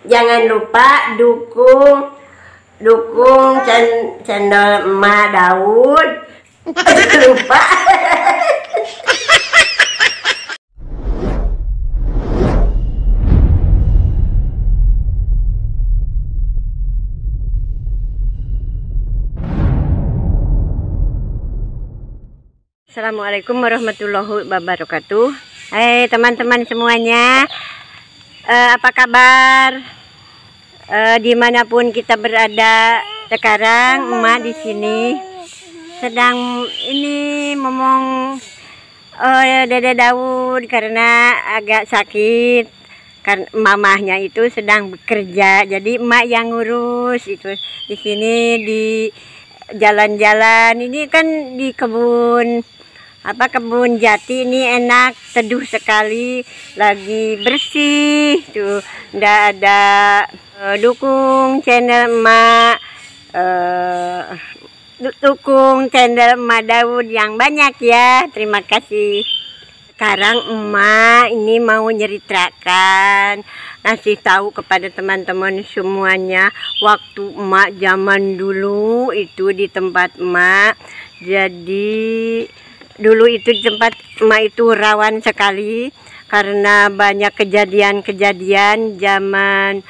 Jangan lupa dukung channel Emak Daud. Lupa. Assalamualaikum warahmatullahi wabarakatuh. Hai teman-teman semuanya, apa kabar? Dimanapun kita berada sekarang, Emak di sini sedang ini ngomong Dede Daud karena agak sakit. Karena mamahnya itu sedang bekerja, jadi Emak yang ngurus itu di sini di jalan-jalan. Ini kan di kebun jati, ini enak, teduh sekali, lagi bersih tuh, ndak ada. Dukung channel Emak, dukung channel Emak Daud yang banyak ya, terima kasih. Sekarang Emak ini mau nyeritakan, ngasih tahu kepada teman-teman semuanya waktu Emak zaman dulu itu di tempat Emak. Jadi dulu itu di tempat Emak itu rawan sekali karena banyak kejadian-kejadian zaman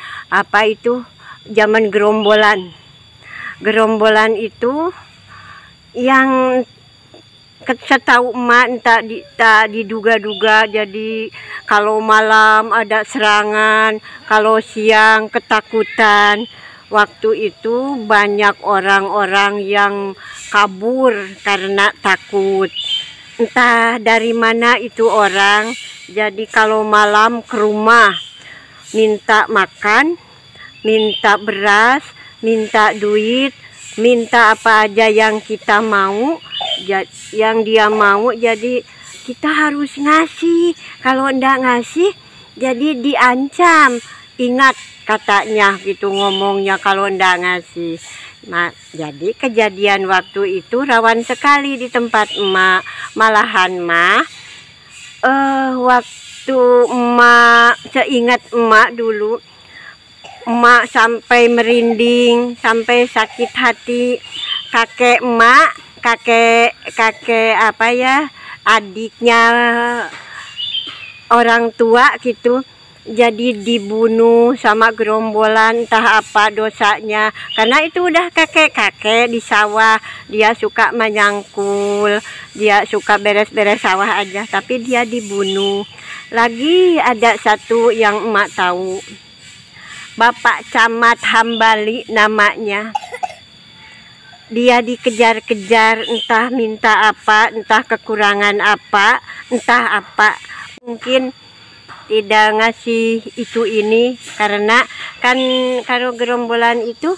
zaman gerombolan. Gerombolan itu yang setahu Emak tak diduga-duga, jadi kalau malam ada serangan, kalau siang ketakutan. Waktu itu banyak orang-orang yang kabur karena takut. Entah dari mana itu orang. Jadi kalau malam ke rumah minta makan, minta beras, minta duit, minta apa aja yang kita mau, yang dia mau, jadi kita harus ngasih. Kalau enggak ngasih jadi diancam. Ingat katanya gitu ngomongnya kalau enggak ngasih. Nah, jadi kejadian waktu itu rawan sekali di tempat Emak. Malahan waktu Emak, seingat Emak dulu, Emak sampai merinding, sampai sakit hati. Kakek Emak, kakek adiknya orang tua gitu, jadi dibunuh sama gerombolan, entah apa dosanya. Karena itu udah kakek-kakek di sawah, dia suka menyangkul, dia suka beres-beres sawah aja, tapi dia dibunuh. Lagi ada satu yang Emak tahu, Bapak Camat Hambali namanya. Dia dikejar-kejar, entah minta apa, entah kekurangan apa, entah apa. Mungkin tidak ngasih itu ini karena kan kalau gerombolan itu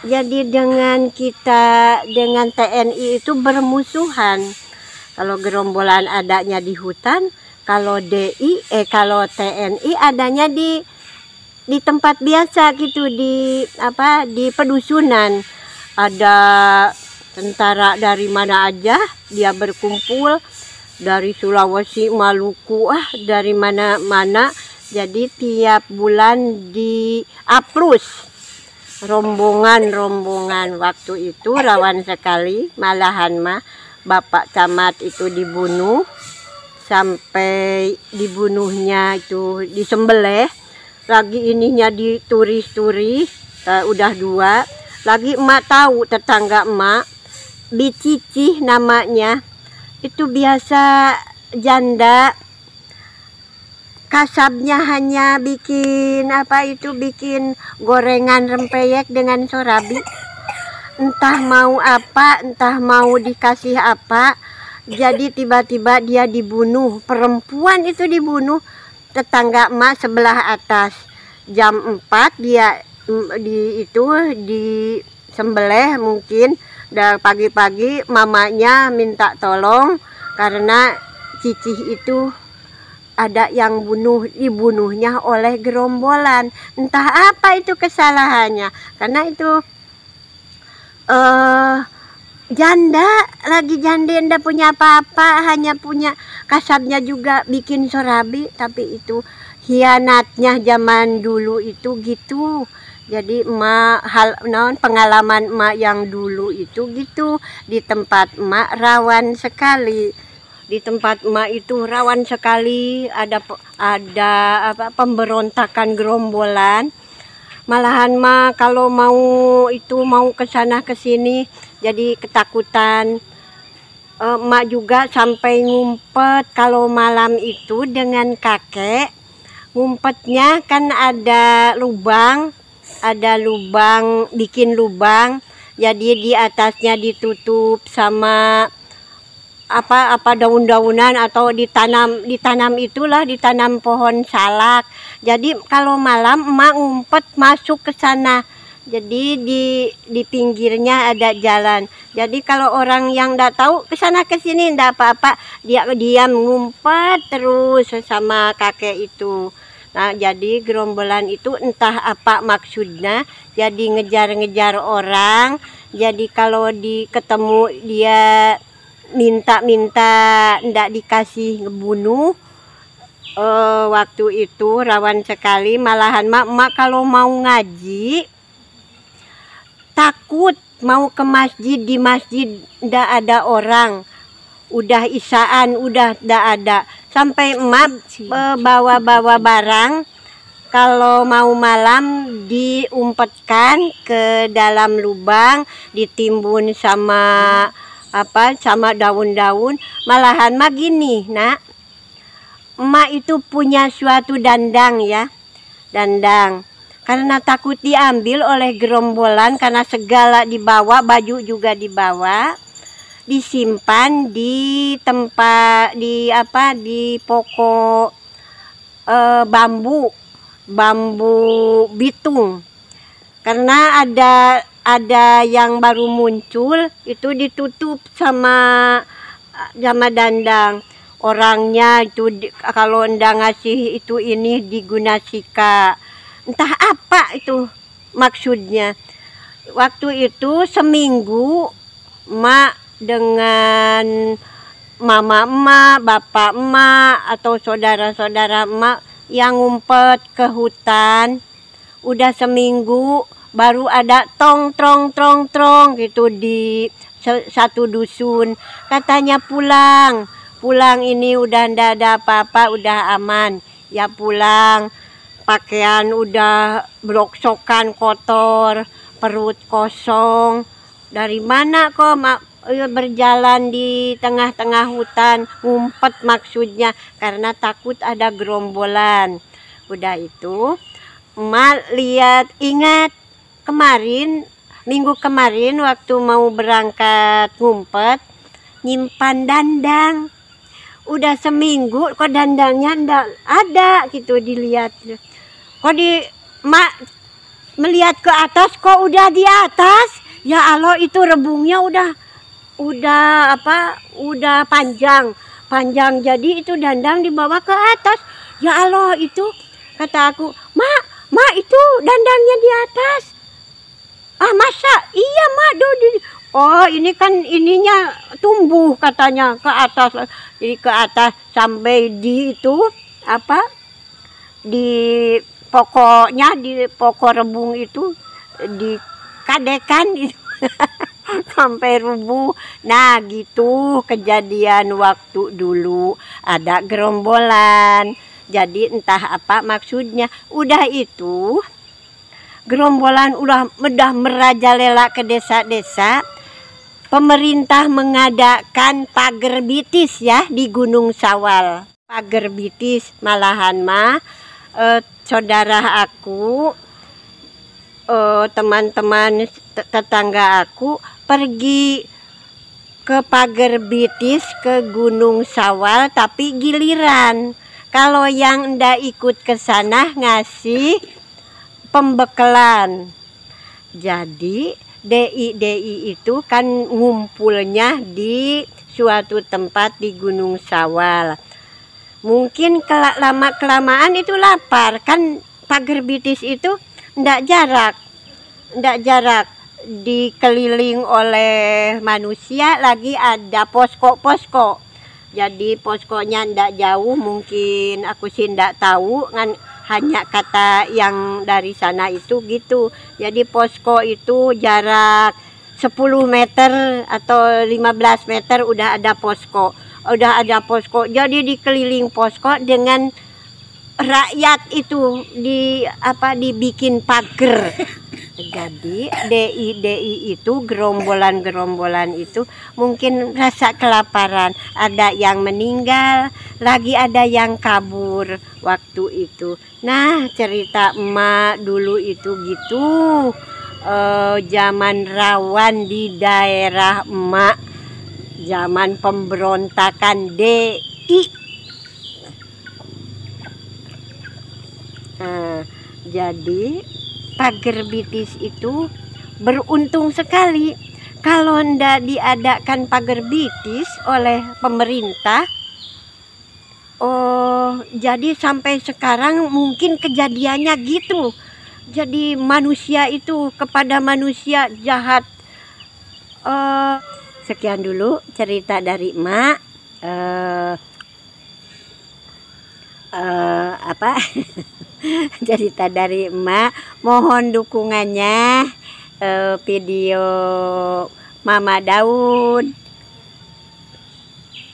jadi dengan kita, dengan TNI itu bermusuhan. Kalau gerombolan adanya di hutan, kalau kalau TNI adanya di tempat biasa gitu, di pedusunan. Ada tentara dari mana aja dia berkumpul, dari Sulawesi, Maluku, dari mana-mana. Jadi tiap bulan diaprus rombongan waktu itu rawan sekali. Malahan Bapak Camat itu dibunuh, sampai dibunuhnya itu disembelih. Lagi ininya dituri-turi, udah 2. Lagi Emak tahu tetangga Emak, Bicicih namanya. Itu biasa janda, kasabnya hanya bikin bikin gorengan rempeyek dengan sorabi. Entah mau apa, entah mau dikasih apa, jadi tiba-tiba dia dibunuh. Perempuan itu dibunuh, tetangga Emak sebelah atas. Jam 4 dia disembelih mungkin. Dan pagi-pagi mamanya minta tolong karena Cicih itu ada yang dibunuhnya oleh gerombolan. Entah apa itu kesalahannya, karena itu janda, lagi janda punya apa-apa, hanya punya kasabnya juga bikin sorabi, tapi itu hianatnya zaman dulu itu gitu. Jadi emak pengalaman emak yang dulu itu gitu. Di tempat emak rawan sekali. Di tempat emak itu rawan sekali ada apa pemberontakan gerombolan. Malahan mah kalau mau ke sana ke sini jadi ketakutan. Emak juga sampai ngumpet kalau malam itu dengan kakek. Ngumpetnya kan ada lubang, bikin lubang. Jadi di atasnya ditutup sama apa daun-daunan atau ditanam pohon salak. Jadi kalau malam emak ngumpet masuk ke sana. Jadi di pinggirnya ada jalan. Jadi kalau orang yang nggak tahu ke sana ke sini nggak apa-apa, dia diam ngumpet terus sama kakek itu. Nah, jadi gerombolan itu entah apa maksudnya, jadi ngejar-ngejar orang. Jadi kalau ketemu dia minta ndak dikasih ngebunuh. Waktu itu rawan sekali, malahan mak kalau mau ngaji takut mau ke masjid, di masjid ndak ada orang, udah isaan udah ndak ada, sampai emak bawa barang kalau mau malam diumpetkan ke dalam lubang, ditimbun sama daun-daun. Malahan mah gini, nak, emak itu punya suatu dandang ya, karena takut diambil oleh gerombolan, karena segala dibawa, baju juga dibawa, disimpan di tempat di pokok bambu bitung. Karena ada yang baru muncul itu ditutup sama dandang. Orangnya itu kalau ndak ngasih itu ini digunasika. Entah apa itu maksudnya. Waktu itu seminggu emak dengan mama emak, bapak emak atau saudara-saudara emak yang ngumpet ke hutan. Udah seminggu baru ada tong gitu di satu dusun. Katanya pulang ini udah ndak ada apa-apa, udah aman. Ya pulang. Pakaian udah broksokan kotor, perut kosong. Dari mana kok berjalan di tengah-tengah hutan, ngumpet maksudnya, karena takut ada gerombolan. Udah itu emak ingat minggu kemarin waktu mau berangkat ngumpet, nyimpan dandang. Udah seminggu kok dandangnya ndak ada gitu, dilihat. Kok mak melihat ke atas, kok udah di atas. Ya Allah, itu rebungnya udah panjang. Jadi itu dandang dibawa ke atas. Ya Allah, itu kata aku, mak itu dandangnya di atas. Ah, masa? Iya, mak, oh, ini kan ininya tumbuh katanya ke atas. Jadi ke atas sampai di pokok rebung itu dikadekan gitu. Sampai rubuh. Nah, gitu kejadian waktu dulu ada gerombolan. Jadi entah apa maksudnya. Udah itu gerombolan udah merajalela ke desa-desa. Pemerintah mengadakan pagerbitis ya di Gunung Sawal. Pagerbitis, malahan saudara aku, teman-teman tetangga aku pergi ke pagerbitis ke Gunung Sawal, tapi giliran. Kalau yang ndak ikut ke sana ngasih pembekalan. Jadi DI itu kan ngumpulnya di suatu tempat di Gunung Sawal. Mungkin lama-kelamaan itu lapar, kan pagerbitis itu ndak jarak dikeliling oleh manusia, lagi ada posko. Jadi poskonya ndak jauh, mungkin aku sih ndak tahu hanya kata yang dari sana itu gitu. Jadi posko itu jarak 10 meter atau 15 meter udah ada posko. Udah ada posko. Jadi dikeliling posko dengan rakyat itu dibikin pagar. Jadi DI itu gerombolan itu mungkin rasa kelaparan, ada yang meninggal, lagi ada yang kabur waktu itu. Nah, cerita emak dulu itu gitu, zaman rawan di daerah emak, zaman pemberontakan DI. Nah, jadi pagar bitis itu beruntung sekali. Kalau ndak diadakan pagar bitis oleh pemerintah, jadi sampai sekarang mungkin kejadiannya gitu. Jadi manusia itu kepada manusia jahat. Sekian dulu cerita dari emak. Cerita dari emak, mohon dukungannya, video Mama Daud.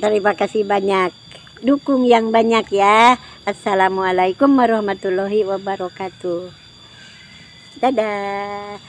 Terima kasih banyak, dukung yang banyak ya. Assalamualaikum warahmatullahi wabarakatuh. Dadah.